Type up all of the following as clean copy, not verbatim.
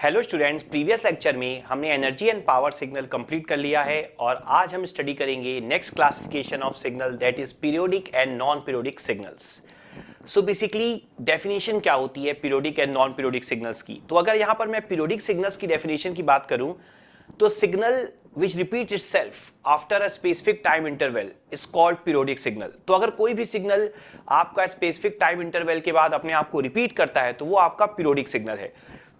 Hello students, previous lecture में हमने energy and power signal complete कर लिया है और आज हम स्टडी करेंगे next classification of signal that is periodic and non periodic signals. So basically definition क्या होती है periodic and non periodic signals की। तो अगर यहाँ पर मैं पीरियोडिक सिग्नल्स की डेफिनेशन की बात करूँ तो signal which repeats itself after a specific time interval is called periodic signal। तो अगर कोई भी सिग्नल आपका स्पेसिफिक टाइम इंटरवल के बाद अपने आप को रिपीट करता है तो वो आपका पीरियोडिक सिग्नल है।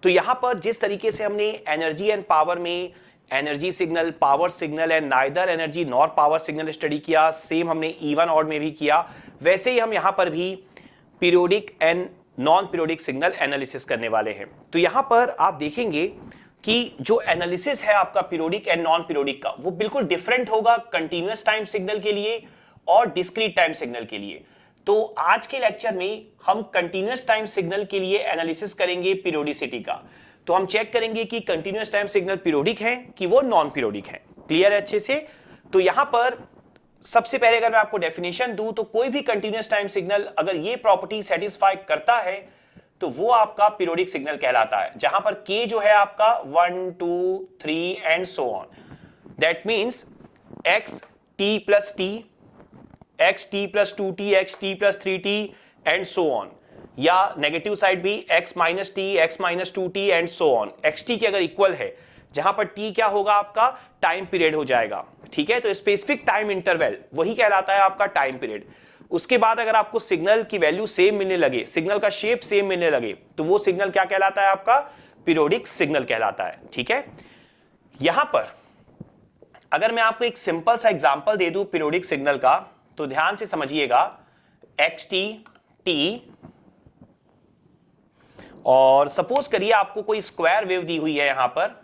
तो यहाँ पर जिस तरीके से हमने एनर्जी एंड पावर में energy signal, power signal and neither energy nor power signal study किया, सेम हमने इवन ऑड में भी किया, वैसे ही हम यहाँ पर भी periodic and non periodic signal analysis करने वाले हैं। तो यहाँ पर आप देखेंगे कि जो एनालिसिस है आपका पीरियोडिक एंड नॉन पीरियोडिक का वो बिल्कुल डिफरेंट होगा कंटीन्यूअस टाइम सिग्नल के लिए और डिस्क्रीट टाइम सिग्नल के लिए। तो आज के लेक्चर में हम कंटीन्यूअस टाइम सिग्नल के लिए एनालिसिस करेंगे पीरियोडिसिटी का। तो हम चेक करेंगे कि कंटीन्यूअस टाइम सिग्नल पीरियोडिक है कि वो नॉन पीरियोडिक है। क्लियर है अच्छे से? तो यहां पर सबसे पहले अगर मैं आपको डेफिनेशन दूं तो कोई भी कंटीन्यूअस टाइम सिग्नल अगर ये प्रॉपर्टी सेटिस्फाई करता है तो वो आपका पीरियोडिक सिग्नल कहलाता है, जहां पर k जो है आपका 1 2 3 and so on. That means x t plus T, x t plus 2t, x t plus 3t and so on, या नेगेटिव साइड भी x minus T, x minus 2t and so on. xt के अगर equal है जहां पर t क्या होगा आपका टाइम पीरियड हो जाएगा। ठीक है, तो स्पेसिफिक टाइम इंटरवल वही कहलाता है आपका टाइम पीरियड। उसके बाद अगर आपको सिग्नल की वैल्यू सेम मिलने लगे, सिग्नल का शेप सेम मिलने लगे, तो वो सिग्नल क्या कहलाता है आपका पीरियोडिक सिग्नल कहलाता है। ठीक है, यहां पर अगर मैं आपको एक सिंपल सा एग्जांपल दे दूं पीरियोडिक सिग्नल का तो ध्यान से समझिएगा। xt t, और सपोज करिए आपको कोई स्क्वायर वेव दी हुई है यहां पर,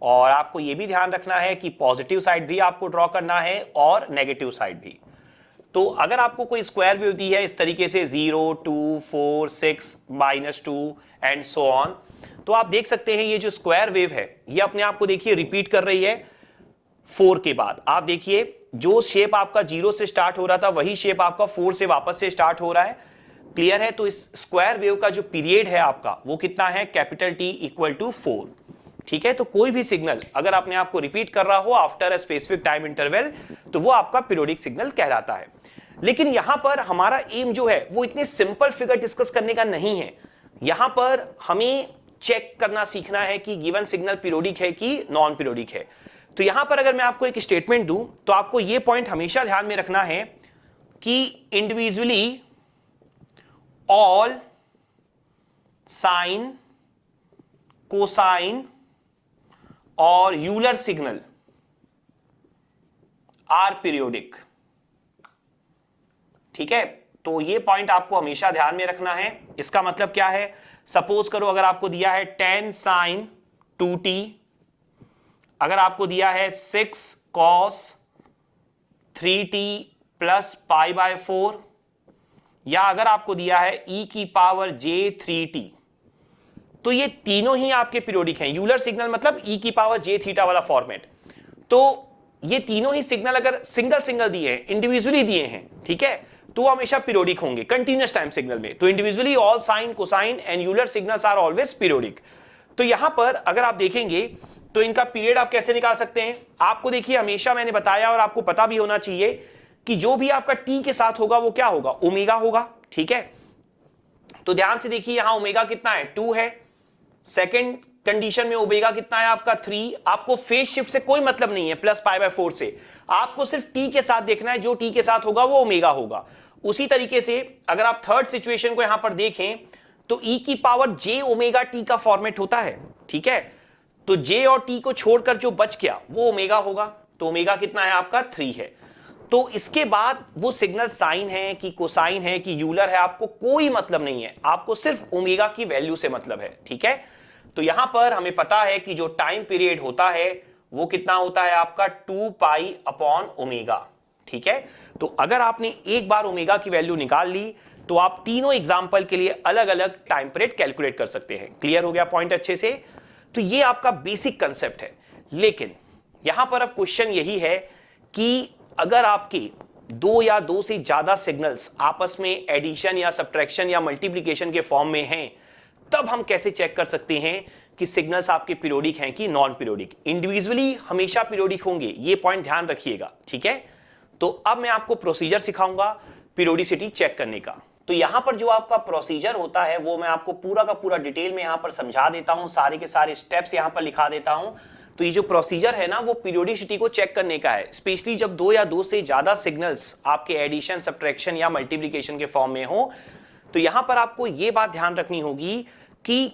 और आपको यह भी ध्यान रखना है कि पॉजिटिव साइड भी आपको ड्रॉ करना है और नेगेटिव साइड भी। तो अगर आपको कोई स्क्वायर वेव दी है इस तरीके से 0 2 4 6 -2 एंड सो ऑन, तो आप देख सकते हैं ये जो स्क्वायर वेव है ये अपने आप को देखिए रिपीट कर रही है 4 के बाद। आप देखिए जो शेप आपका 0 से स्टार्ट हो रहा था वही शेप आपका 4 से वापस से स्टार्ट हो रहा है। क्लियर है? तो इस स्क्वायर वेव का जो पीरियड है आपका वो कितना है, कैपिटल T इक्वल टू 4। ठीक है, तो कोई भी सिग्नल अगर अपने आप को रिपीट कर रहा हो after a specific time interval तो वो आपका पीरियोडिक सिग्नल कहलाता है। लेकिन यहां पर हमारा एम जो है वो इतने सिंपल फिगर डिस्कस करने का नहीं है। यहां पर हमें चेक करना सीखना है कि गिवन सिग्नल पीरियोडिक है कि नॉन पीरियोडिक है। तो यहां पर अगर मैं आपको एक स्टेटमेंट दूं तो आपको यह पॉइंट हमेशा ध्यान में रखना है कि इंडिविजुअली ऑल साइन, कोसाइन और यूलर सिग्नल आर पीरियोडिक। ठीक है, तो ये पॉइंट आपको हमेशा ध्यान में रखना है। इसका मतलब क्या है, सपोज करो अगर आपको दिया है 10 साइन 2t, अगर आपको दिया है 6 cos 3t plus pi by 4, या अगर आपको दिया है e की पावर j3t, तो ये तीनों ही आपके पीरियोडिक हैं। यूलर सिग्नल मतलब e की पावर j थीटा वाला फॉर्मेट। तो ये तीनों ही सिग्नल अगर सिंगल सिंगल दिए हैं, इंडिविजुअली दिए हैं, ठीक है, तो हमेशा पीरियोडिक होंगे कंटीन्यूअस टाइम सिग्नल में। तो individually all sine, cosine and Euler signals are always periodic. तो यहां पर अगर आप देखेंगे तो इनका पीरियड आप कैसे निकाल सकते हैं। आपको देखिए हमेशा मैंने बताया और आपको पता भी होना चाहिए कि जो भी आपका t के साथ होगा वो क्या होगा, ओमेगा होगा। ठीक है, तो ध्यान से देखिए यहां ओमेगा कितना है, 2 है। सेकेंड कंडीशन में ओमेगा कितना है आपका 3। आपको फेज शिफ्ट से कोई मतलब नहीं है प्लस पाई बाय 4 से, आपको सिर्फ t के साथ देखना है, जो t के साथ होगा वो ओमेगा होगा। उसी तरीके से अगर आप थर्ड सिचुएशन को यहां पर देखें तो e की पावर j ओमेगा t का फॉर्मेट होता है। ठीक है, तो j और t को छोड़कर जो बच गया वो ओमेगा होगा। तो ओमेगा कितना है आपका 3 है। तो इसके बाद वो सिग्नल साइन है कि कोसाइन है कि यूलर है आपको कोई मतलब नहीं है, आपको सिर्फ ओमेगा की वैल्यू से मतलब है। ठीक है, तो यहां पर हमें पता है कि जो टाइम पीरियड होता है वो कितना होता है आपका 2 पाई अपॉन ओमेगा। ठीक है, तो अगर आपने एक बार ओमेगा की वैल्यू निकाल ली तो आप तीनों एग्जांपल के लिए अलग अलग टाइम पीरियड कैलकुलेट कर सकते हैं। क्लियर हो गया पॉइंट अच्छे से? तो ये आपका बेसिक कंसेप्ट है। लेकिन यहां पर अब क्वेश्चन यही है कि अगर आपके 2 या 2 से ज्यादा सिग्नल्स आपस में एडिशन या सब्ट्रैक्शन या मल्टीप्लिकेशन के फॉर्म में हैं तब हम कैसे चेक कर सकते हैं कि सिग्नल्स आपके पीरियोडिक हैं कि नॉन पीरियोडिक। इंडिविजुअली हमेशा पीरियोडिक होंगे, ये पॉइंट ध्यान रखिएगा, ठीक है। तो अब मैं आपको प्रोसीजर सिखाऊंगा पीरियोडिसिटी चेक करने का। तो यहां पर जो आपका प्रोसीजर होता है वो मैं आपको पूरा का पूरा डिटेल में यहां पर समझा देता हूं, सारे के सारे स्टेप्स यहां पर लिखा देता हूं। तो ये जो प्रोसीजर है ना वो पीरियोडिसिटी को चेक करने का है, स्पेशली जब दो या दो से ज्यादा सिग्नल्स आपके एडिशन, सब्ट्रैक्शन या मल्टीप्लिकेशन के फॉर्म में हो। तो यहां पर आपको यह बात ध्यान रखनी होगी कि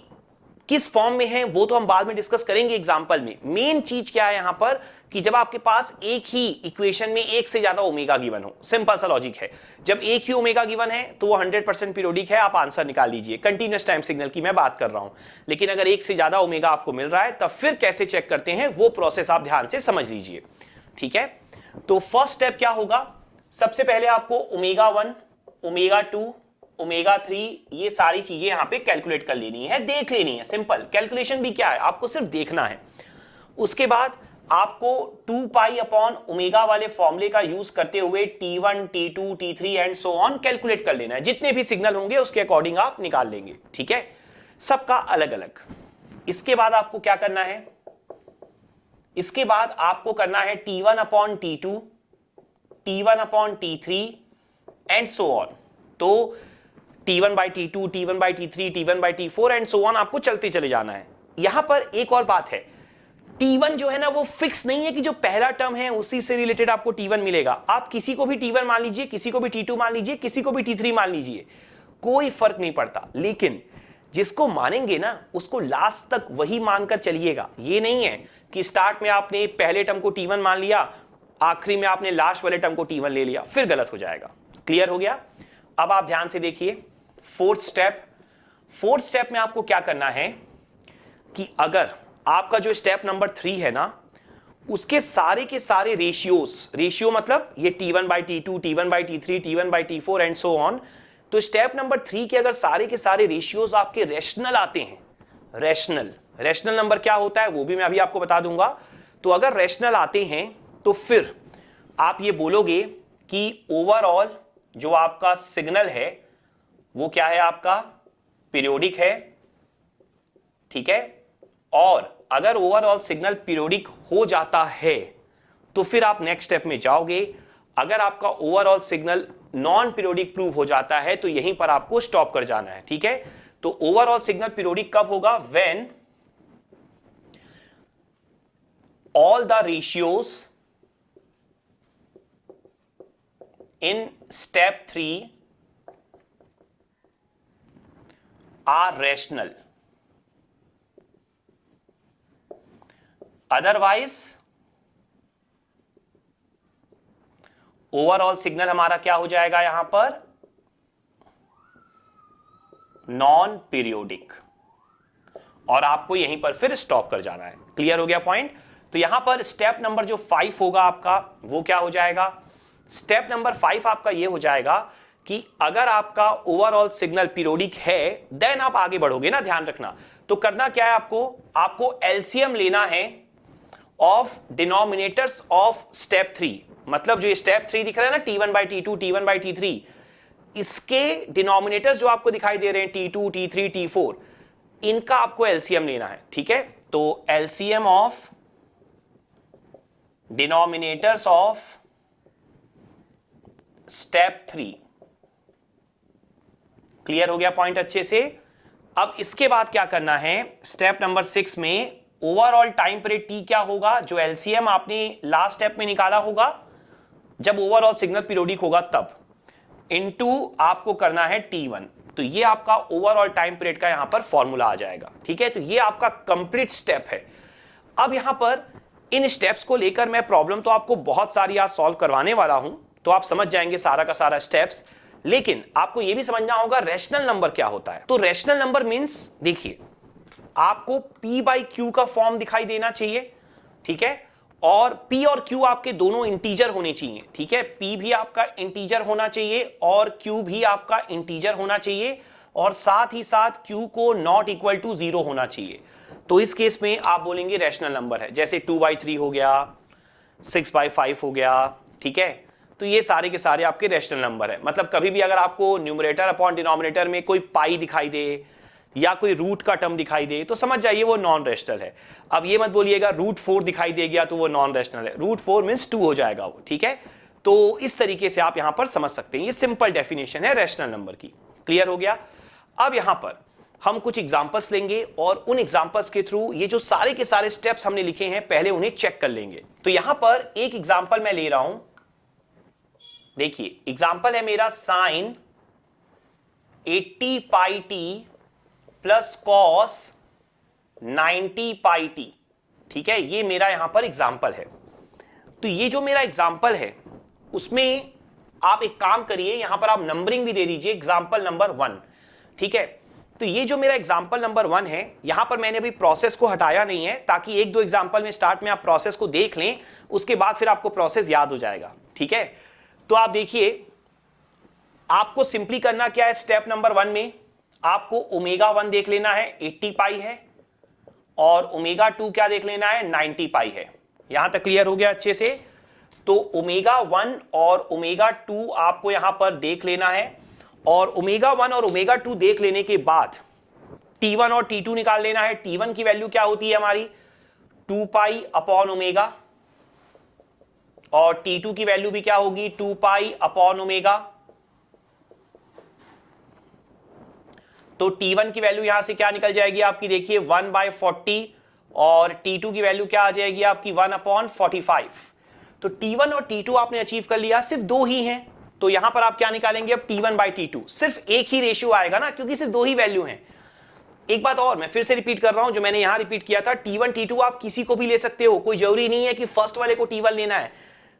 किस फॉर्म में है वो तो हम बाद में डिस्कस करेंगे एग्जांपल में। मेन चीज क्या है यहां पर कि जब आपके पास एक ही इक्वेशन में एक से ज्यादा ओमेगा गिवन हो, सिंपल सा लॉजिक है। जब एक ही ओमेगा गिवन है तो वो 100% पीरियोडिक है, आप आंसर निकाल लीजिए। कंटीन्यूअस टाइम सिग्नल की मैं बात कर रहा हूं। लेकिन अगर एक से ज्यादा ओमेगा आपको मिल रहा है तब फिर कैसे चेक करते हैं वो प्रोसेस आप ध्यान से समझ लीजिए, ठीक है। तो फर्स्ट स्टेप क्या होगा, सबसे पहले आपको ओमेगा 1, ओमेगा 2, ओमेगा 3 ये सारी चीजें यहां पे कैलकुलेट कर लेनी है, देख लेनी है। सिंपल कैलकुलेशन भी क्या है, आपको सिर्फ देखना है। उसके बाद आपको 2 पाई अपॉन ओमेगा वाले फॉर्मूले का यूज करते हुए T1, T2, T3 and so on calculate कर लेना है। जितने भी सिग्नल होंगे उसके अकॉर्डिंग आप निकाल लेंगे, ठीक है, सबका अलग अलग। इसके बाद आपको क्या करना है, इसके बाद आपको करना है T1 upon T2, T1 upon T3 and so on. तो T1 by T2, T1 by T3, T1 by T4 and so on आपको चलते चले जाना है। यहां पर एक और बात है, T1 जो है ना वो फिक्स नहीं है कि जो पहला टर्म है उसी से रिलेटेड आपको T1 मिलेगा। आप किसी को भी T1 मान लीजिए, किसी को भी T2 मान लीजिए, किसी को भी T3 मान लीजिए, कोई फर्क नहीं पड़ता। लेकिन जिसको मानेंगे ना उसको लास्ट तक वही मानकर चलिएगा। ये नहीं है कि स्टार्ट में आपने पहले टर्म को T1 मान लिया, आखिरी में आपने लास्ट वाले टर्म को T1 ले लिया, फिर गलत हो जाएगा। क्लियर हो गया। अब आप ध्यान से देखिए फोर्थ स्टेप में आपको क्या करना है कि अगर आपका जो स्टेप नंबर 3 है ना उसके सारे के सारे रेशियो मतलब ये T1 by T2, T1 by T3, T1 by T4 and so on. तो स्टेप नंबर 3 के अगर सारे के सारे रेशियोज आपके रेशनल आते हैं, रेशनल नंबर क्या होता है वो भी मैं अभी आपको बता दूंगा। तो अगर रेशनल आते हैं तो फिर आप ये बोलोगे कि ओवरऑल जो आपका सिग्नल है वो क्या है, आपका पीरियोडिक है, ठीक है। और अगर ओवरऑल सिग्नल पीरियोडिक हो जाता है तो फिर आप नेक्स्ट स्टेप में जाओगे। अगर आपका overall signal non periodic prove हो जाता है तो यहीं पर आपको स्टॉप कर जाना है, ठीक है। तो ओवरऑल सिग्नल पीरियोडिक कब होगा, when all the ratios in step 3 are rational, otherwise overall signal हमारा क्या हो जाएगा यहां पर, नॉन पीरियोडिक, और आपको यहीं पर फिर स्टॉप कर जाना है। क्लियर हो गया पॉइंट। तो यहां पर स्टेप नंबर जो 5 होगा आपका वो क्या हो जाएगा, स्टेप नंबर 5 आपका ये हो जाएगा कि अगर आपका ओवरऑल सिग्नल पीरियोडिक है देन आप आगे बढ़ोगे ना, ध्यान रखना। तो करना क्या है, आपको एलसीएम लेना है ऑफ डिनोमिनेटर्स ऑफ स्टेप 3। मतलब जो स्टेप 3 दिख रहा है ना, T1 by T2, T1 by T3, इसके डिनोमिनेटर्स जो आपको दिखाई दे रहे हैं T2, T3, T4, इनका आपको एलसीएम लेना है, ठीक है। तो LCM of denominators of step 3। Clear हो गया पॉइंट अच्छे से। अब इसके बाद क्या करना है, स्टेप नंबर 6 में ओवरऑल टाइम पीरियड T क्या होगा, जो एलसीएम आपने लास्ट स्टेप में निकाला होगा जब ओवरऑल सिग्नल पीरियोडिक होगा तब, इनटू आपको करना है T1। तो ये आपका ओवरऑल टाइम पीरियड का यहां पर फॉर्मूला आ जाएगा, ठीक है। तो ये आपका कंप्लीट स्टेप है। अब यहां पर इन स्टेप्स को लेकर मैं प्रॉब्लम तो आपको बहुत सारी आज सॉल्व करवाने वाला हूं, तो आप समझ जाएंगे सारा का सारा स्टेप्स। लेकिन आपको यह भी समझना होगा रैशनल नंबर क्या होता है। तो रैशनल नंबर मींस, देखिए आपको P by Q का फॉर्म दिखाई देना चाहिए, ठीक है। और P और Q आपके दोनों इंटीजर होने चाहिए, ठीक है। P भी आपका इंटीजर होना चाहिए और Q भी आपका इंटीजर होना चाहिए, और साथ ही साथ Q को नॉट इक्वल टू 0 होना चाहिए। तो इस केस में आप बोलेंगे रैशनल नंबर है, जैसे 2/3 हो गया, 6/5 हो गया, ठीक है। तो ये सारे के सारे आपके रैशनल नंबर है। मतलब कभी भी अगर आपको न्यूमरेटर अपॉन डिनोमिनेटर में कोई पाई दिखाई दे, या कोई रूट का टर्म दिखाई दे तो समझ जाइए वो नॉन रेशनल है। अब ये मत बोलिएगा √4 दिखाई दे गया तो वो नॉन रेशनल है, √4 मींस 2 हो जाएगा वो, ठीक है। तो इस तरीके से आप यहां पर समझ सकते हैं, ये सिंपल डेफिनेशन है रैशनल नंबर की। क्लियर हो गया। अब यहां पर हम कुछ एग्जांपल्स लेंगे और उन एग्जांपल्स के थ्रू ये जो सारे के सारे स्टेप्स हमने लिखे हैं पहले उन्हें चेक कर लेंगे। तो यहां पर एक एग्जांपल मैं ले रहा हूं, देखिए एग्जांपल है मेरा sign 80 pi T plus cos 90 pi T, ठीक है, ये मेरा यहां पर एग्जांपल है। तो ये जो मेरा एग्जांपल है उसमें आप एक काम करिए, यहां पर आप नंबरिंग भी दे दीजिए एग्जांपल नंबर 1, ठीक है। तो ये जो मेरा एग्जांपल नंबर 1 है, यहां पर मैंने अभी प्रोसेस को हटाया नहीं है ताकि एक दो एग्जांपल में स्टार्ट में आप प्रोसेस को देख लें, उसके बाद फिर आपको प्रोसेस याद हो जाएगा, ठीक है। तो आप देखिए आपको सिंपली करना क्या है, स्टेप नंबर 1 में आपको ω1 देख लेना है 80 पाई है और ω2 क्या देख लेना है 90 पाई है। यहां तक क्लियर हो गया अच्छे से। तो ω1 और ω2 आपको यहां पर देख लेना है और ω1 और ω2 देख लेने के बाद T1 और T2 निकाल लेना है। T1 की वैल्यू क्या होती है हमारी 2 पाई अपॉन ओमेगा और T2 की वैल्यू भी क्या होगी 2 पाई अपॉन ओमेगा। तो T1 की वैल्यू यहां से क्या निकल जाएगी आपकी, देखिए 1/40 और T2 की वैल्यू क्या आ जाएगी आपकी 1/45। तो T1 और T2 आपने अचीव कर लिया, सिर्फ दो ही हैं। तो यहां पर आप क्या निकालेंगे अब T1/T2, सिर्फ एक ही रेशियो आएगा ना क्योंकि सिर्फ दो ही वैल्यू हैं। एक बात और मैं फिर से रिपीट कर रहा हूं जो मैंने यहां रिपीट किया था, T1 T2 आप किसी को भी ले सकते हो, कोई जरूरी नहीं है कि फर्स्ट वाले को T1 लेना है,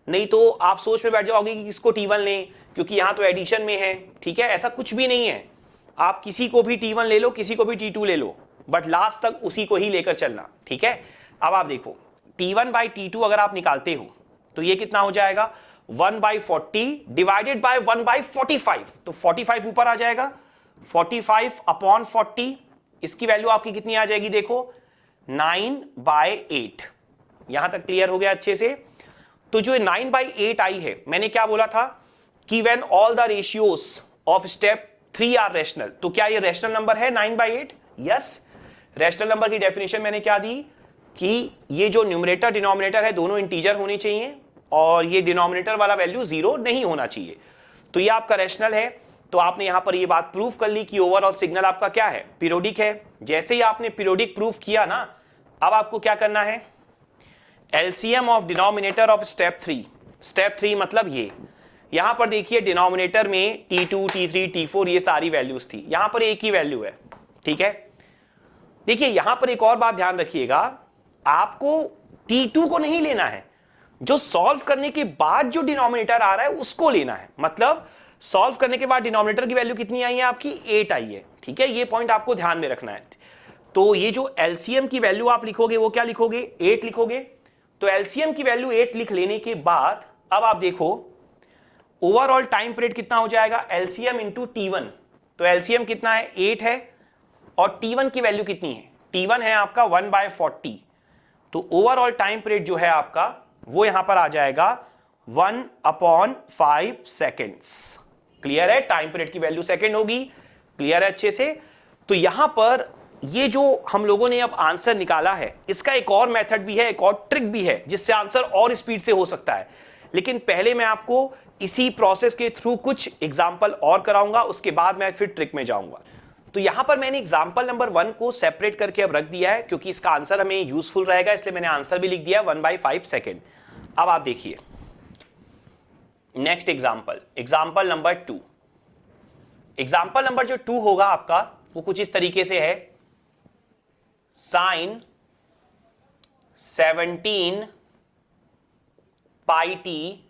नहीं तो आप सोच में बैठ जाओगे कि किसको T1 लें क्योंकि यहां तो एडिशन में है, ठीक है। ऐसा कुछ भी नहीं है, आप किसी को भी T1 ले लो किसी को भी T2 ले लो, बट लास्ट तक उसी को ही लेकर चलना, ठीक है। अब आप देखो T1/T2 अगर आप निकालते हो तो ये कितना हो जाएगा 1/40 डिवाइडेड बाय 1/45, तो 45 ऊपर आ जाएगा, 45 अपॉन 40, इसकी वैल्यू आपकी कितनी आ जाएगी देखो 9/8। यहां तक क्लियर हो गया अच्छे से। तो जो 9/8 आई है, मैंने क्या बोला था कि when all the ratios of step 3 are rational, तो क्या ये रैशनल नंबर है 9/8? यस। रैशनल नंबर की डेफिनेशन मैंने क्या दी कि ये जो न्यूमरेटर डिनोमिनेटर है दोनों इंटीजर होने चाहिए और ये डिनोमिनेटर वाला वैल्यू 0 नहीं होना चाहिए, तो ये आपका रैशनल है। तो आपने यहां पर ये बात प्रूव कर ली कि ओवरऑल सिग्नल आपका क्या है, पीरियोडिक है। जैसे ही आपने पीरियोडिक प्रूव किया ना, अब आपको क्या करना है, LCM of denominator of step 3। Step 3 मतलब ये, यहां पर देखिए डिनोमिनेटर में T2 T3 T4 ये सारी वैल्यूज थी, यहां पर एक ही वैल्यू है, ठीक है। देखिए यहां पर एक और बात ध्यान रखिएगा, आपको T2 को नहीं लेना है, जो सॉल्व करने के बाद जो डिनोमिनेटर आ रहा है उसको लेना है। मतलब सॉल्व करने के बाद डिनोमिनेटर की वैल्यू कितनी आई है आपकी 8 आई है, ठीक है। ये पॉइंट आपको ध्यान में रखना है। तो ये जो एलसीएम की वैल्यू आप लिखोगे वो क्या लिखोगे 8 लिखोगे। तो एलसीएम की वैल्यू 8 लिख लेने के बाद अब आप देखो ओवरऑल टाइम पीरियड कितना हो जाएगा, एलसीएम इंटू T1। तो एलसीएम कितना है 8 है और T1 की वैल्यू कितनी है, T1 है आपका 1/40। तो ओवरऑल टाइम पीरियड जो है आपका वो यहां पर आ जाएगा 1/5 सेकेंड्स। क्लियर है, टाइम पीरियड की वैल्यू सेकेंड होगी, क्लियर है अच्छे से। तो यहां पर ये जो हम लोगों ने अब आंसर निकाला है, इसका एक और मेथड भी है, एक और ट्रिक भी है जिससे आंसर और स्पीड से हो सकता है। लेकिन पहले मैं आपको इसी प्रोसेस के थ्रू कुछ एग्जाम्पल और कराऊंगा, उसके बाद मैं फिर ट्रिक में जाऊंगा। तो यहां पर मैंने एग्जाम्पल नंबर 1 को सेपरेट करके अब रख दिया है क्योंकि इसका आंसर हमें यूजफुल रहेगा, इसलिए मैंने आंसर भी लिख दिया 1/5 सेकेंड। अब आप देखिए next example, example number 2। Example number जो 2 होगा आपका वो कुछ इस तरीके से है, sign 17 pi T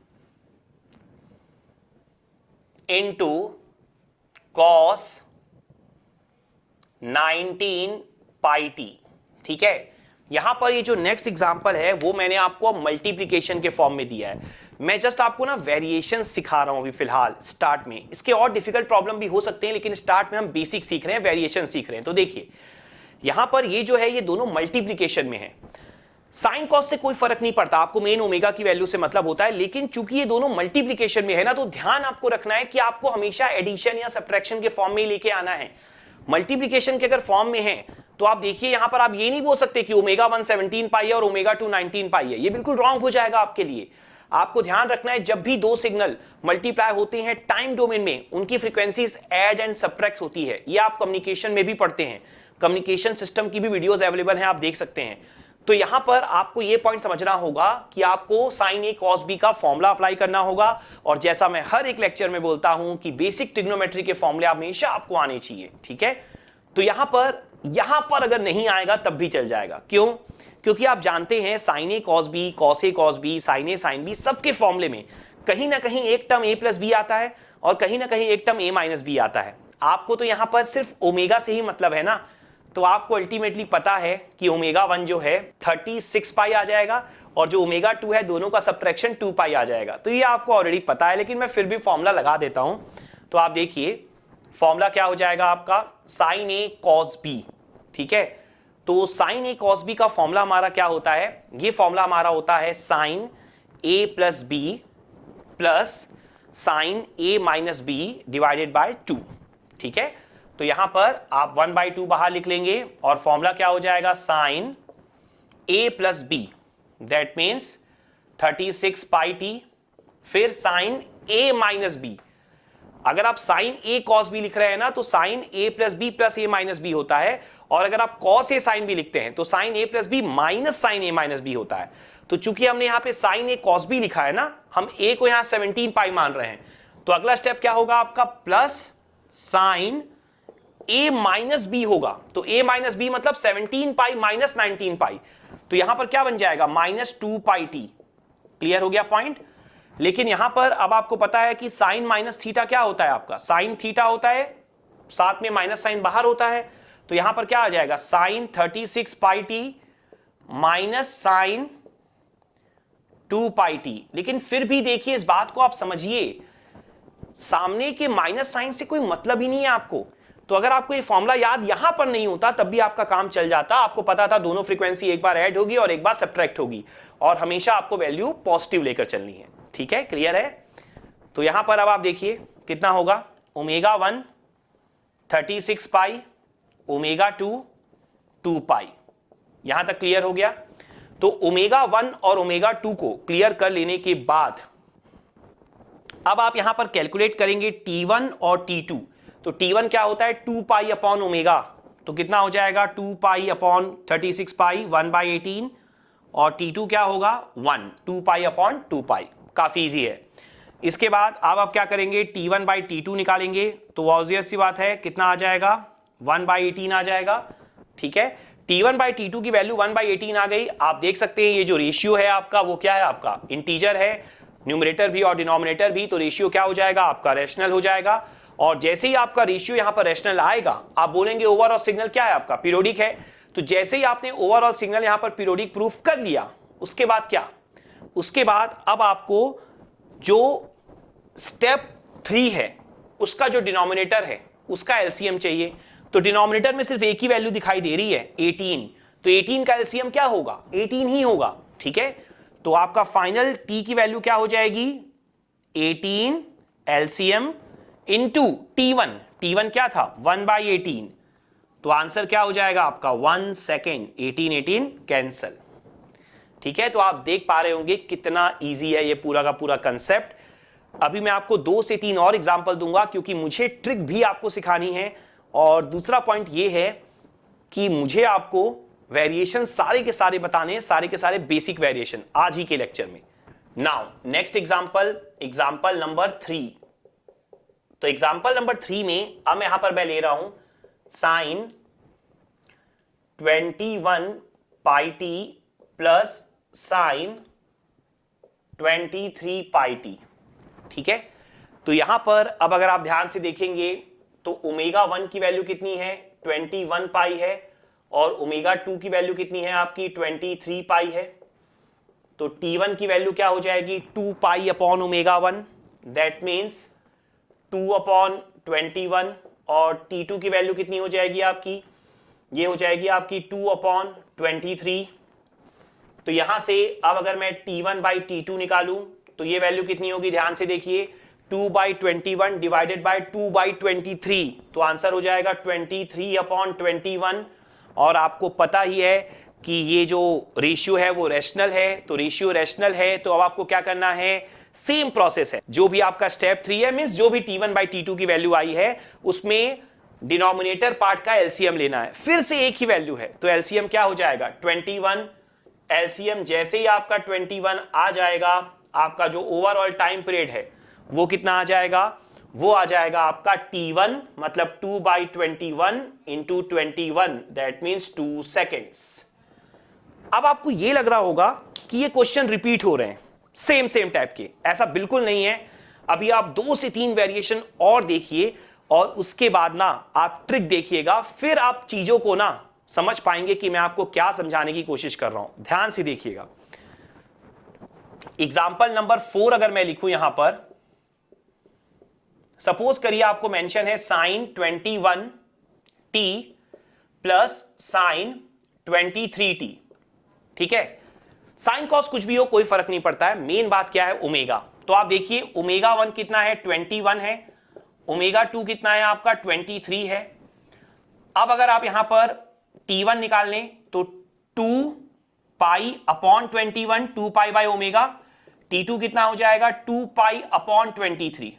into cos 19 pi T, ठीक है। यहां पर ये जो नेक्स्ट एग्जांपल है वो मैंने आपको मल्टीप्लिकेशन के फॉर्म में दिया है। मैं जस्ट आपको ना वेरिएशन सिखा रहा हूं अभी फिलहाल स्टार्ट में, इसके और डिफिकल्ट प्रॉब्लम भी हो सकते हैं लेकिन स्टार्ट में हम बेसिक सीख रहे हैं, वेरिएशन सीख रहे हैं। तो देखिए यहां पर ये जो है ये दोनों मल्टीप्लिकेशन में है, साइन कॉस से कोई फर्क नहीं पड़ता, आपको मेन ओमेगा की वैल्यू से मतलब होता है। लेकिन चूंकि ये दोनों मल्टीप्लिकेशन में है ना, तो ध्यान आपको रखना है कि आपको हमेशा एडिशन या सब्ट्रैक्शन के फॉर्म में ही लेके आना है। मल्टीप्लीकेशन के अगर फॉर्म में है तो आप देखिए यहां पर आप ये नहीं बोल सकते कि ओमेगा 1 17 पाई है और ओमेगा 2 19 पाई है, ये बिल्कुल रॉन्ग हो जाएगा आपके लिए। आपको ध्यान रखना है जब भी दो सिग्नल मल्टीप्लाई होते हैं टाइम डोमेन में, उनकी फ्रीक्वेंसीज ऐड एंड सबट्रैक्ट होती है। ये आप कम्युनिकेशन में भी पढ़ते हैं, कम्युनिकेशन सिस्टम की भी वीडियोस अवेलेबल हैं, आप देख सकते हैं। तो यहां पर आपको यह पॉइंट समझना होगा कि आपको साइन ए कॉस बी का फॉर्मूला अप्लाई करना होगा, और जैसा मैं हर एक लेक्चर में बोलता हूं कि बेसिक ट्रिग्नोमेट्री के फॉर्मूले हमेशा आपको आने चाहिए, ठीक है। तो यहां पर अगर नहीं आएगा तब भी चल जाएगा। क्यों? क्योंकि आप जानते हैं sign A cos B, cos A cos B, sign A sine B, सबके फॉर्मूले में कहीं ना कहीं एक टर्म ए प्लस बी आता है और कहीं ना कहीं एक टर्म ए माइनस बी आता है। आपको तो यहां पर सिर्फ ओमेगा से ही मतलब है ना, तो आपको अल्टीमेटली पता है कि ओमेगा 1 जो है 36 पाई आ जाएगा और जो ओमेगा 2 है दोनों का सब्ट्रैक्शन 2 पाई आ जाएगा। तो ये आपको ऑलरेडी पता है, लेकिन मैं फिर भी फॉर्मूला लगा देता हूं। तो आप देखिए फॉर्मूला क्या हो जाएगा आपका, साइन ए कॉस बी, ठीक है। तो साइन ए कॉस बी का फॉर्मूला हमारा क्या होता है, ये फॉर्मूला हमारा होता है sine A plus B plus sine A minus B divided by 2, ठीक है। तो यहां पर आप 1/2 बाहर लिख लेंगे और फॉर्मूला क्या हो जाएगा, sine A plus B, that means 36 pi t, फिर साइन ए माइनस बी। अगर आप साइन ए कॉस बी लिख रहे हैं ना तो sine A plus B plus A minus B होता है, और अगर आप कॉस ए साइन बी लिखते हैं तो sine A plus B minus sign A minus B होता है। तो चूंकि हमने यहां पे साइन ए कॉस बी लिखा है ना, हम ए को यहां 17 पाई मान रहे हैं, तो अगला स्टेप क्या होगा आपका, plus sine A minus B होगा। तो ए माइनस बी मतलब 17 पाई माइनस 19 पाई, तो यहां पर क्या बन जाएगा, -2 पाई टी। क्लियर हो गया पॉइंट। लेकिन यहां पर अब आपको पता है कि साइन माइनस थीटा क्या होता है आपका, साइन थीटा होता है, साथ में माइनस साइन बाहर होता है। तो यहां पर क्या आ जाएगा, sign 36 pi T minus sign 2 pi T. लेकिन फिर भी देखिए इस बात को आप समझिए, सामने के माइनस साइन से कोई मतलब ही नहीं है आपको। तो अगर आपको ये फॉर्मूला याद यहां पर नहीं होता तब भी आपका काम चल जाता। आपको पता था दोनों फ्रीक्वेंसी एक बार ऐड होगी और एक बार सब्ट्रैक्ट होगी, और हमेशा आपको वैल्यू पॉजिटिव लेकर चलनी है, ठीक है। क्लियर है। तो यहां पर अब आप देखिए कितना होगा, ओमेगा 1 36 पाई, ओमेगा 2 2 पाई। यहां तक क्लियर हो गया। तो ओमेगा 1 और ओमेगा 2 को क्लियर कर लेने के बाद अब आप यहां पर कैलकुलेट करेंगे T1 और T2। तो T1 क्या होता है, 2 पाई अपॉन ओमेगा, तो कितना हो जाएगा 2 पाई अपॉन 36 पाई 1/18, और T2 क्या होगा 1, 2 पाई अपॉन 2 पाई। काफी इजी है। इसके बाद अब आप क्या करेंगे, T1/T2 निकालेंगे, तो ऑब्वियस सी बात है कितना आ जाएगा, 1/18 आ जाएगा, ठीक है। T1/T2 की वैल्यू 1/18 आ गई। आप देख सकते हैं ये जो रेशियो है आपका वो क्या है, आपका इंटीजर है, न्यूमरेटर भी और डिनोमिनेटर भी, तो रेशियो क्या हो जाएगा आपका, रैशनल हो जाएगा। और जैसे ही आपका रेशियो यहां पर रैशनल आएगा आप बोलेंगे ओवरऑल सिग्नल क्या है आपका, पीरियोडिक है। तो जैसे ही आपने ओवरऑल सिग्नल यहां पर पीरियोडिक प्रूफ कर लिया, उसके बाद क्या, उसके बाद अब आपको जो स्टेप 3 है उसका जो डिनोमिनेटर है उसका एलसीएम चाहिए। तो डिनोमिनेटर में सिर्फ एक ही वैल्यू दिखाई दे रही है 18, तो 18 का एलसीएम क्या होगा, 18 ही होगा, ठीक है। तो आपका फाइनल टी की वैल्यू क्या हो जाएगी, 18 एलसीएम इंटू T1, T1 क्या था 1/18, तो आंसर क्या हो जाएगा आपका 1 सेकेंड, 18 कैंसल, ठीक है। तो आप देख पा रहे होंगे कितना इजी है ये पूरा का पूरा कंसेप्ट। अभी मैं आपको 2 से 3 और एग्जांपल दूंगा क्योंकि मुझे ट्रिक भी आपको सिखानी है, और दूसरा पॉइंट ये है कि मुझे आपको वेरिएशन सारे के सारे बताने हैं, सारे के सारे बेसिक वेरिएशन आज ही के लेक्चर में। Now next example, example number 3। तो एग्जांपल नंबर 3 में अब यहां पर मैं ले रहा हूं sign 21 pi T plus sign 23 pi T, ठीक है। तो यहां पर अब अगर आप ध्यान से देखेंगे तो ओमेगा 1 की वैल्यू कितनी है, 21 पाई है, और ओमेगा 2 की वैल्यू कितनी है आपकी 23 पाई है। तो T1 की वैल्यू क्या हो जाएगी 2 pi upon omega 1, that means 2 upon 21, और T2 की वैल्यू कितनी हो जाएगी आपकी, ये हो जाएगी आपकी 2 अपॉन 23। तो यहां से अब अगर मैं T1/T2 निकालूं तो ये वैल्यू कितनी होगी, ध्यान से देखिए 2/21 डिवाइडेड बाय 2/23, तो आंसर हो जाएगा 23/21। और आपको पता ही है कि ये जो रेशियो है वो रेशनल है, तो रेशियो रेशनल है, तो अब आपको क्या करना है, सेम प्रोसेस है, जो भी आपका स्टेप 3 है, मींस जो भी T1/T2 की वैल्यू आई है उसमें डिनोमिनेटर पार्ट का एलसीएम लेना है, फिर से एक ही वैल्यू है तो एलसीएम क्या हो जाएगा 21। एलसीएम जैसे ही आपका 21 आ जाएगा, आपका जो ओवरऑल टाइम पीरियड है वो कितना आ जाएगा, वो आ जाएगा आपका T1 मतलब 2/21 इंटू 21, दैट मीन्स 2 सेकेंड्स। अब आपको ये लग रहा होगा कि ये क्वेश्चन रिपीट हो रहे हैं सेम टाइप के, ऐसा बिल्कुल नहीं है। अभी आप 2 से 3 वेरिएशन और देखिए और उसके बाद ना आप ट्रिक देखिएगा, फिर आप चीजों को ना समझ पाएंगे कि मैं आपको क्या समझाने की कोशिश कर रहा हूं। ध्यान से देखिएगा। एग्जाम्पल नंबर 4 अगर मैं लिखूं यहां पर, सपोज करिए आपको मेंशन है sin 21t plus sin 23t, ठीक है। साइन कॉस कुछ भी हो कोई फर्क नहीं पड़ता है, मेन बात क्या है ओमेगा। तो आप देखिए ओमेगा 1 कितना है 21 है, ओमेगा 2 कितना है आपका 23 है। अब अगर आप यहां पर T1 निकाल लें तो 2π/21, 2π बाय ओमेगा। T2 कितना हो जाएगा 2π/23।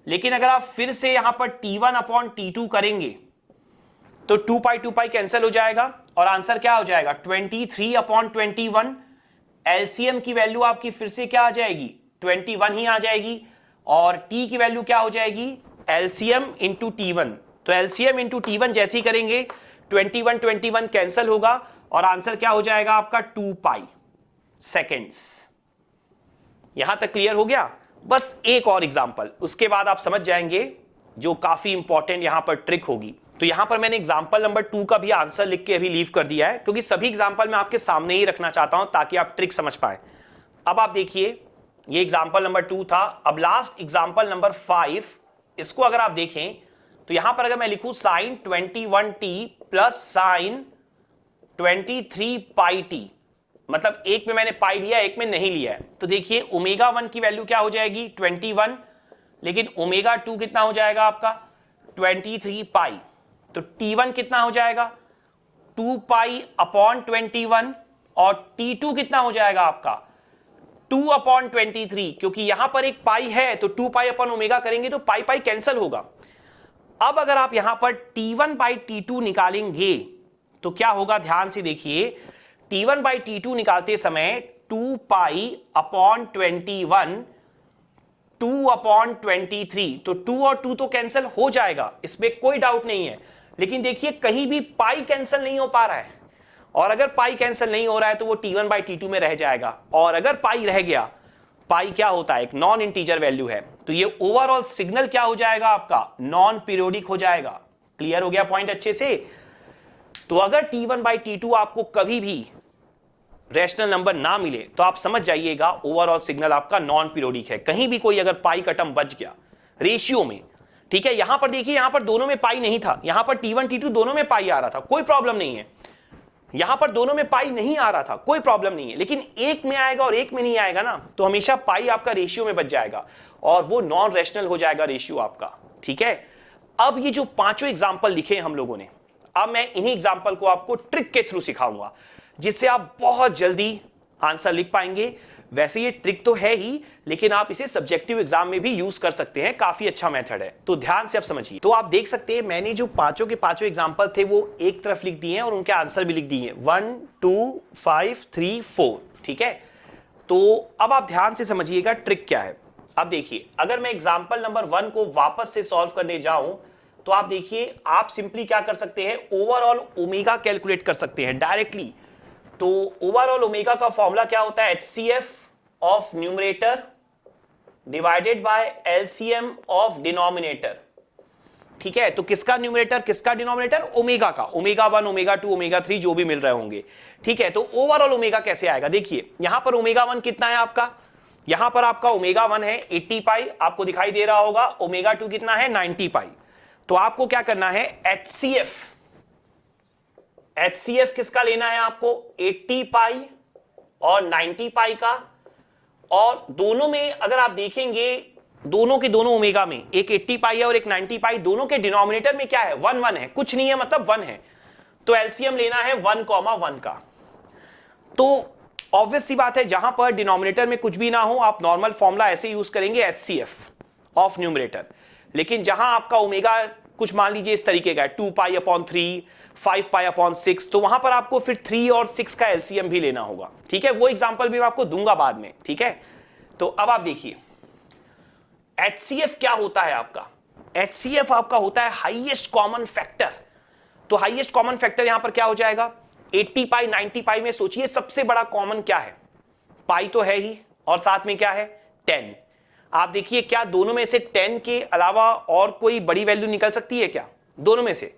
लेकिन अगर आप फिर से यहां पर T1/T2 करेंगे तो 2π कैंसिल हो जाएगा और आंसर क्या हो जाएगा 23/21। एलसीएम की वैल्यू आपकी फिर से क्या आ जाएगी 21 ही आ जाएगी, और t की वैल्यू क्या हो जाएगी एलसीएम इंटू T1। तो एलसीएम इंटू T1 जैसे ही करेंगे 21 कैंसिल होगा और आंसर क्या हो जाएगा आपका 2π सेकेंड्स। यहां तक क्लियर हो गया। बस एक और एग्जांपल, उसके बाद आप समझ जाएंगे जो काफी इंपॉर्टेंट यहां पर ट्रिक होगी। तो यहां पर मैंने एग्जांपल नंबर 2 का भी आंसर लिख के अभी लीव कर दिया है, क्योंकि सभी एग्जांपल मैं आपके सामने ही रखना चाहता हूं ताकि आप ट्रिक समझ पाए। अब आप देखिए ये एग्जांपल नंबर 2 था। अब लास्ट एग्जांपल नंबर 5, इसको अगर आप देखें तो यहां पर अगर मैं लिखूं sin 21t plus sin 23πt, मतलब एक में मैंने पाई लिया एक में नहीं लिया है, तो देखिए ओमेगा 1 की वैल्यू क्या हो जाएगी 21, लेकिन ओमेगा 2 कितना हो जाएगा आपका 23π। तो T1 कितना हो जाएगा 2π/21 और T2 कितना हो जाएगा आपका 2/23, क्योंकि यहां पर एक पाई है तो 2π/ω करेंगे तो पाई कैंसिल होगा। अब अगर आप यहां पर T1/T2 निकालेंगे तो क्या होगा, ध्यान से देखिए। T1/T2 निकालते समय 2π/21 2/23, तो 2 और 2 तो कैंसिल हो जाएगा, इसमें कोई डाउट नहीं है। लेकिन देखिए कहीं भी पाई कैंसिल नहीं हो पा रहा है, और अगर पाई कैंसिल नहीं हो रहा है तो वो T1/T2 में रह जाएगा, और अगर पाई रह गया, पाई क्या होता है एक नॉन इंटीजर वैल्यू है, तो ये ओवरऑल सिग्नल क्या हो जाएगा आपका नॉन पीरियोडिक हो जाएगा। क्लियर हो गया पॉइंट अच्छे से। तो अगर T1/T2 आपको कभी भी रैशनल नंबर ना मिले तो आप समझ जाइएगा ओवरऑल सिग्नल आपका नॉन पीरियोडिक है। कहीं भी कोई अगर पाई का टर्म बच गया रेशियो में, ठीक है। यहां पर देखिए यहां पर दोनों में पाई नहीं था, यहां पर T1 T2 दोनों में पाई आ रहा था, कोई प्रॉब्लम नहीं है। यहां पर दोनों में पाई नहीं आ रहा था, कोई प्रॉब्लम नहीं है, लेकिन एक में आएगा और एक में नहीं आएगा ना, तो हमेशा पाई आपका रेशियो में बच जाएगा और वो नॉन रैशनल हो जाएगा रेशियो आपका, ठीक है। अब ये जो पांचों एग्जाम्पल लिखे हैं हम लोगों ने, अब मैं इन्हीं एग्जाम्पल को आपको ट्रिक के थ्रू सिखाऊंगा जिससे आप बहुत जल्दी आंसर लिख पाएंगे। वैसे ये ट्रिक तो है ही, लेकिन आप इसे सब्जेक्टिव एग्जाम में भी यूज कर सकते हैं, काफी अच्छा मेथड है। तो ध्यान से आप समझिए। तो आप देख सकते हैं मैंने जो पांचों के पांचों एग्जाम्पल थे वो एक तरफ लिख दिए हैं और उनके आंसर भी लिख दिए हैं 1 2 5 3 4, ठीक है। तो अब आप ध्यान से समझिएगा ट्रिक क्या है। अब देखिए अगर मैं एग्जाम्पल नंबर 1 को वापस से सॉल्व करने जाऊं तो आप देखिए आप सिंपली क्या कर सकते हैं, ओवरऑल ओमेगा कैलकुलेट कर सकते हैं डायरेक्टली। तो ओवरऑल ओमेगा का फॉर्मूला क्या होता है, HCF of numerator divided by LCM of denominator, ठीक है। तो किसका न्यूमरेटर किसका डिनोमिनेटर, ओमेगा का, ओमेगा 1 ओमेगा 2 ओमेगा 3 जो भी मिल रहे होंगे, ठीक है। तो ओवरऑल ओमेगा कैसे आएगा, देखिए यहां पर ओमेगा 1 कितना है आपका, यहां पर आपका ओमेगा 1 है 80π, आपको दिखाई दे रहा होगा। ओमेगा 2 कितना है 90π। तो आपको क्या करना है HCF किसका लेना है आपको 80π और 90π का, और दोनों में अगर आप देखेंगे दोनों के दोनों ओमेगा में एक 80 पाई है और एक 90 पाई, दोनों के डिनोमिनेटर में क्या है 1 1 है, कुछ नहीं है मतलब 1 है, तो एलसीएम लेना है 1,1 का। तो ऑब्वियस सी बात है जहां पर डिनोमिनेटर में कुछ भी ना हो आप नॉर्मल फॉर्मूला ऐसे यूज करेंगे एचसीएफ ऑफ न्यूमरेटर, लेकिन जहां आपका ओमेगा कुछ मान लीजिए इस तरीके का है 2 पाई अपॉन 3, 5 पाई अपॉन 6, तो वहां पर आपको फिर 3 और 6 का एलसीएम भी लेना होगा, ठीक है। वो एग्जांपल भी मैं आपको दूंगा बाद में, ठीक है। तो अब आप देखिए एचसीएफ क्या होता है आपका, एचसीएफ आपका होता है हाईएस्ट कॉमन फैक्टर। तो हाईएस्ट कॉमन फैक्टर यहां पर क्या हो जाएगा 80 पाई 90 पाई में सोचिए सबसे बड़ा कॉमन क्या है, पाई तो है ही, और साथ में क्या है 10। आप देखिए क्या दोनों में से 10 के अलावा और कोई बड़ी वैल्यू निकल सकती है क्या, दोनों में से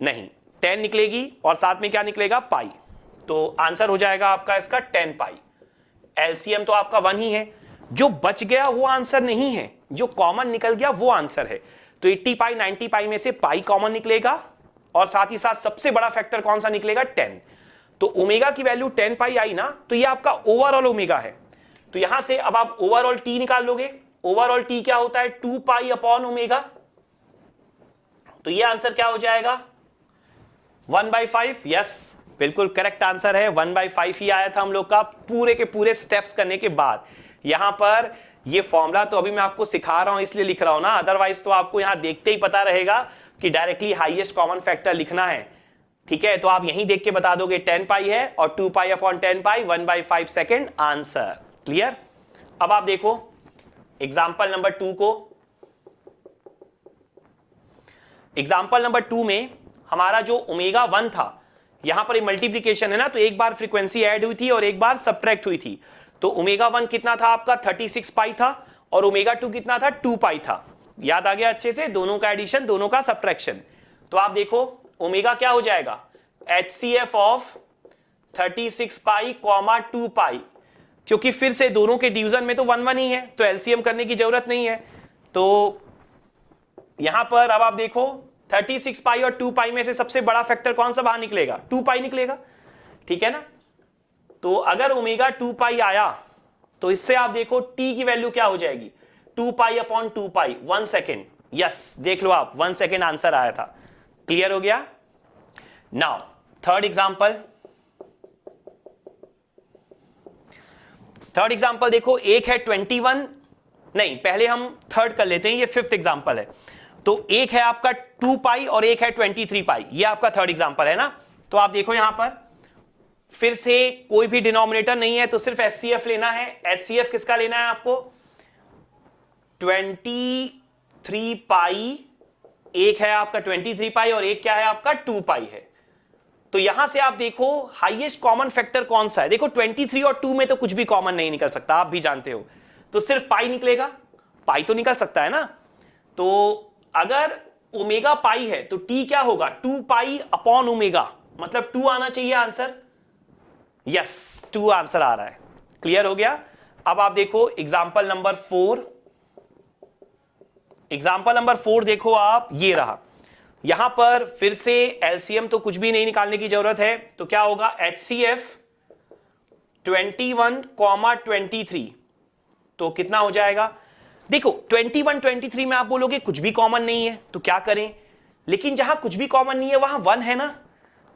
नहीं, 10 निकलेगी और साथ में क्या निकलेगा पाई, तो आंसर हो जाएगा आपका इसका 10 पाई। एलसीएम तो आपका 1 ही है, जो बच गया वो आंसर नहीं है, जो कॉमन निकल गया वो आंसर है। तो 80 पाई 90 पाई में से पाई कॉमन निकलेगा और साथ ही साथ सबसे बड़ा फैक्टर कौन सा निकलेगा 10। तो ओमेगा की वैल्यू 10 पाई आई ना, तो ये आपका ओवरऑल ओमेगा है। तो यहां से अब आप ओवरऑल टी निकाल लोगे, ओवरऑल टी क्या होता है 2 पाई अपॉन ओमेगा, तो ये आंसर क्या हो जाएगा 1/5। यस बिल्कुल करेक्ट आंसर है, 1/5 ही आया था हम लोग का पूरे के पूरे स्टेप्स करने के बाद। यहां पर ये फॉर्मूला तो अभी मैं आपको सिखा रहा हूं इसलिए लिख रहा हूं ना, अदरवाइज तो आपको यहां देखते ही पता रहेगा कि डायरेक्टली हाईएस्ट कॉमन फैक्टर लिखना है, ठीक है। तो आप यहीं देख के बता दोगे 10 पाई है और 2 पाई अपॉन 10 पाई 1/5 सेकेंड आंसर। क्लियर। अब आप देखो एग्जाम्पल नंबर 2 को, एग्जाम्पल नंबर 2 में हमारा जो ओमेगा 1 था, यहां पर मल्टीप्लीकेशन है ना, तो एक बार फ्रीक्वेंसी ऐड हुई थी और एक बार सब्ट्रैक्ट हुई थी। तो ओमेगा 1 कितना था आपका 36 पाई था और ओमेगा 2 कितना था 2 पाई था। याद आ गया अच्छे से, दोनों का एडिशन दोनों का सब्ट्रैक्शन। तो आप देखो ओमेगा क्या हो जाएगा एचसीएफ ऑफ 36 पाई 2 पाई, क्योंकि फिर से दोनों के डिवीजन में तो 1 1 ही है, तो एलसीएम करने की जरूरत नहीं है। तो यहां पर अब आप देखो 36 पाई और 2 पाई में से सबसे बड़ा फैक्टर कौन सा बाहर निकलेगा 2 पाई निकलेगा, ठीक है ना। तो अगर ओमेगा 2 पाई आया तो इससे आप देखो टी की वैल्यू क्या हो जाएगी 2 पाई अपॉन 2 पाई 1 सेकेंड। यस देख लो आप 1 सेकेंड आंसर आया था। क्लियर हो गया। Now third example, third example देखो, एक है 21, नहीं पहले हम थर्ड कर लेते हैं, ये फिफ्थ एग्जांपल है। तो एक है आपका 2 पाई और एक है 23 पाई, ये आपका थर्ड एग्जांपल है ना। तो आप देखो यहां पर फिर से कोई भी डिनोमिनेटर नहीं है, तो सिर्फ एचसीएफ लेना है। एचसीएफ किसका लेना है आपको 23 पाई, एक है आपका 23 पाई और एक क्या है आपका 2 पाई है। तो यहां से आप देखो हाईएस्ट कॉमन फैक्टर कौन सा है, देखो 23 और 2 में तो कुछ भी कॉमन नहीं निकल सकता, आप भी जानते हो, तो सिर्फ पाई निकलेगा, पाई तो निकल सकता है ना। तो अगर ओमेगा पाई है तो टी क्या होगा 2 पाई अपॉन ओमेगा, मतलब 2 आना चाहिए आंसर। यस 2 आंसर आ रहा है। क्लियर हो गया। अब आप देखो एग्जांपल नंबर 4, एग्जांपल नंबर 4 देखो आप, ये रहा। यहां पर फिर से एलसीएम तो कुछ भी नहीं निकालने की जरूरत है, तो क्या होगा एचसीएफ 21, 23, तो कितना हो जाएगा देखो 21, 23 में आप बोलोगे कुछ भी कॉमन नहीं है तो क्या करें, लेकिन जहां कुछ भी कॉमन नहीं है वहां 1 है ना,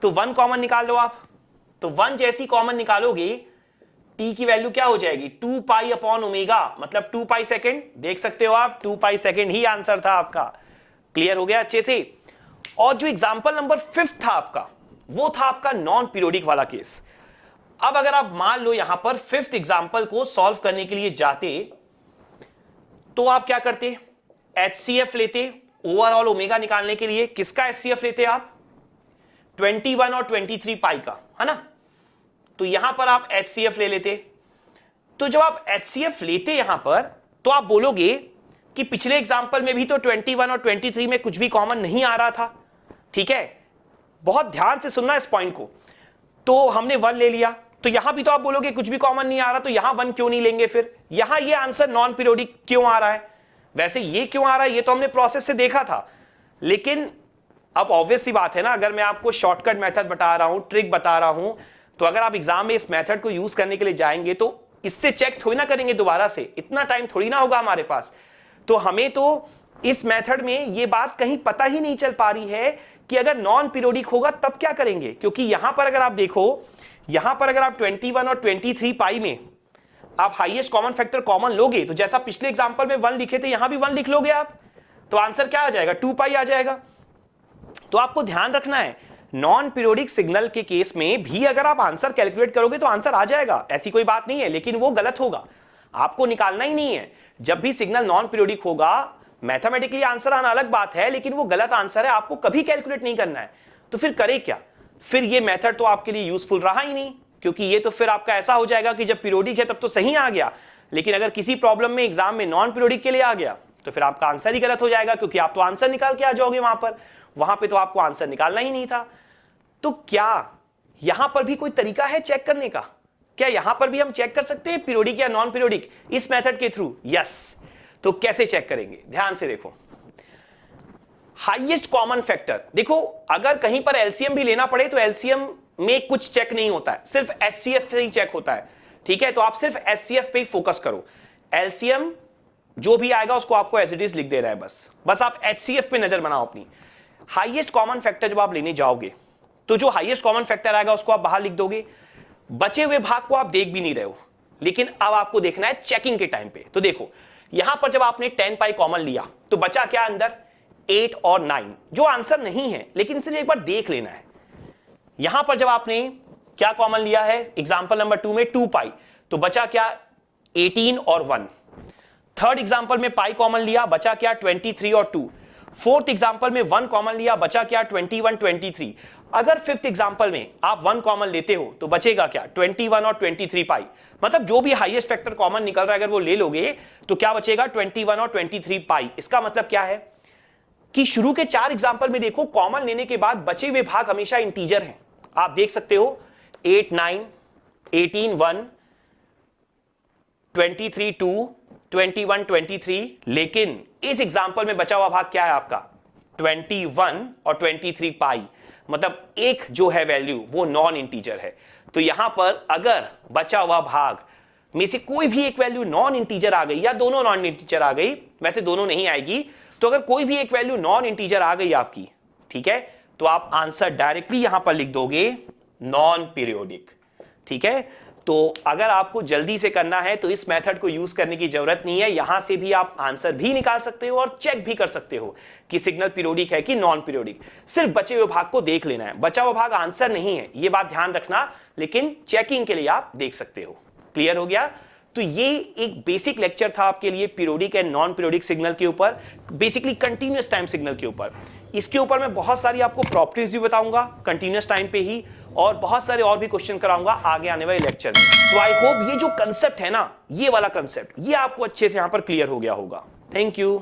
तो 1 कॉमन निकाल लो आप। तो 1 जैसी कॉमन निकालोगे टी की वैल्यू क्या हो जाएगी 2 पाई अपॉन ओमेगा, मतलब 2 पाई सेकेंड, देख सकते हो आप 2 पाई सेकेंड ही आंसर था आपका। क्लियर हो गया अच्छे से। और जो एग्जांपल नंबर 5 था आपका, वो था आपका नॉन पीरियोडिक वाला केस। अब अगर आप मान लो यहां पर 5th एग्जांपल को सॉल्व करने के लिए जाते तो आप क्या करते एचसीएफ लेते ओवरऑल ओमेगा निकालने के लिए। किसका एचसीएफ लेते आप 21 और 23 पाई का, है ना। तो यहां पर आप एचसीएफ ले लेते। तो जब आप एचसीएफ लेते यहां पर तो आप बोलोगे कि पिछले एग्जांपल में भी तो 21 और 23 में कुछ भी कॉमन नहीं आ रहा था, ठीक है। बहुत ध्यान से सुनना इस पॉइंट को। तो हमने 1 ले लिया, तो यहां भी तो आप बोलोगे कुछ भी कॉमन नहीं आ रहा, तो यहां 1 क्यों नहीं लेंगे, फिर यहां ये आंसर नॉन पीरियोडिक क्यों आ रहा है। वैसे ये क्यों आ रहा है ये तो हमने प्रोसेस से देखा था, लेकिन अब ऑब्वियस सी बात है ना, अगर मैं आपको शॉर्टकट मेथड बता रहा हूं, ट्रिक बता रहा हूं, तो अगर आप एग्जाम में इस मेथड को यूज करने के लिए जाएंगे तो इससे चेक थोड़ी ना करेंगे दोबारा से, इतना टाइम थोड़ी ना होगा हमारे पास। तो हमें तो इस मेथड में ये बात कहीं पता ही नहीं चल पा रही है कि अगर नॉन पीरियोडिक होगा तब क्या करेंगे, क्योंकि यहां पर अगर आप देखो, यहां पर अगर आप 21 और 23 पाई में आप हाईएस्ट कॉमन फैक्टर कॉमन लोगे तो जैसा पिछले एग्जांपल में 1 लिखे थे यहां भी 1 लिख लोगे आप, तो आंसर क्या आ जाएगा, 2 पाई आ जाएगा। तो आपको ध्यान रखना है नॉन पीरियोडिक सिग्नल के केस में भी अगर आप आंसर कैलकुलेट करोगे तो आंसर आ जाएगा, ऐसी कोई बात नहीं है, लेकिन वो गलत होगा, आपको निकालना ही नहीं है। जब भी सिग्नल नॉन पीरियोडिक होगा मैथमेटिकली आंसर आना अलग बात है, लेकिन वो गलत आंसर है, आपको कभी कैलकुलेट नहीं करना है। तो फिर करे क्या, फिर ये मेथड तो आपके लिए यूजफुल रहा ही नहीं, क्योंकि ये तो फिर आपका ऐसा हो जाएगा कि जब पीरियोडिक है तब तो सही आ गया, लेकिन अगर किसी प्रॉब्लम में एग्जाम में नॉन पीरियोडिक के लिए आ गया तो फिर आपका आंसर ही गलत हो जाएगा, क्योंकि आप तो आंसर निकाल के आ जाओगे वहां पे तो आपको आंसर निकालना ही नहीं था। तो क्या यहां पर भी कोई तरीका है चेक करने का, क्या यहां पर भी हम चेक कर सकते हैं पीरियोडिक या नॉन पीरियोडिक इस मेथड के थ्रू? यस। तो कैसे चेक करेंगे, ध्यान से देखो। हाईएस्ट कॉमन फैक्टर, देखो अगर कहीं पर एलसीएम भी लेना पड़े तो एलसीएम में कुछ चेक नहीं होता है, सिर्फ एचसीएफ से ही चेक होता है, ठीक है? तो आप सिर्फ एचसीएफ पे ही फोकस करो, एलसीएम जो भी आएगा उसको आपको एज इट इज लिख दे रहा है, बस आप एचसीएफ पे नजर बनाओ अपनी। हाईएस्ट कॉमन फैक्टर जब आप लेने जाओगे तो जो हाईएस्ट कॉमन फैक्टर आएगा उसको आप बाहर लिख दोगे, बचे हुए भाग को आप देख भी नहीं रहे हो, लेकिन अब आपको देखना है चेकिंग के टाइम पे। तो देखो यहां पर जब आपने 10 पाई कॉमन लिया तो बचा क्या अंदर, 8 और 9, जो आंसर नहीं है, लेकिन सिर्फ एक बार देख लेना है। यहां पर जब आपने क्या कॉमन लिया है, एग्जांपल नंबर 2 में 2 पाई, तो बचा क्या 18 और 1। थर्ड एग्जांपल में पाई कॉमन लिया, बचा क्या 23 और 2। फोर्थ एग्जांपल में 1 कॉमन लिया, बचा क्या 21 23। अगर फिफ्थ एग्जांपल में आप 1 कॉमन लेते हो तो बचेगा क्या 21 और 23 पाई, मतलब जो भी हाईएस्ट फैक्टर कॉमन निकल रहा है अगर वो ले लोगे तो क्या बचेगा 21 और 23 पाई। इसका मतलब क्या है कि शुरू के 4 एग्जांपल में देखो कॉमन लेने के बाद बचे हुए भाग हमेशा इंटीजर हैं, आप देख सकते हो 8 9, 18 1, 23 2, 21 23, लेकिन इस एग्जांपल में बचा हुआ भाग क्या है आपका 21 और 23 पाई, मतलब एक जो है वैल्यू वो नॉन इंटीजर है। तो यहां पर अगर बचा हुआ भाग में से कोई भी एक वैल्यू नॉन इंटीजर आ गई या दोनों नॉन इंटीजर आ गई, वैसे दोनों नहीं आएगी, तो अगर कोई भी एक वैल्यू नॉन इंटीजर आ गई आपकी, ठीक है, तो आप आंसर डायरेक्टली यहां पर लिख दोगे नॉन पीरियोडिक, ठीक है। तो अगर आपको जल्दी से करना है तो इस मेथड को यूज करने की जरूरत नहीं है, यहां से भी आप आंसर भी निकाल सकते हो और चेक भी कर सकते हो कि सिग्नल पीरियोडिक है कि नॉन पीरियोडिक। सिर्फ बचे हुए भाग को देख लेना है, बचा हुआ भाग आंसर नहीं है, ये बात ध्यान रखना, लेकिन चेकिंग के लिए आप देख सकते हो। क्लियर हो गया? तो ये एक बेसिक लेक्चर था आपके लिए periodic and non periodic signal के ऊपर, बेसिकली कंटीन्यूअस टाइम सिग्नल के ऊपर। इसके ऊपर मैं बहुत सारी आपको प्रॉपर्टीज भी बताऊंगा कंटीन्यूअस टाइम पे ही, और बहुत सारे और भी क्वेश्चन कराऊंगा आगे आने वाले लेक्चर में। तो आई होप ये जो कंसेप्ट है ना, ये वाला कंसेप्ट, ये आपको अच्छे से यहां पर क्लियर हो गया होगा। Thank you.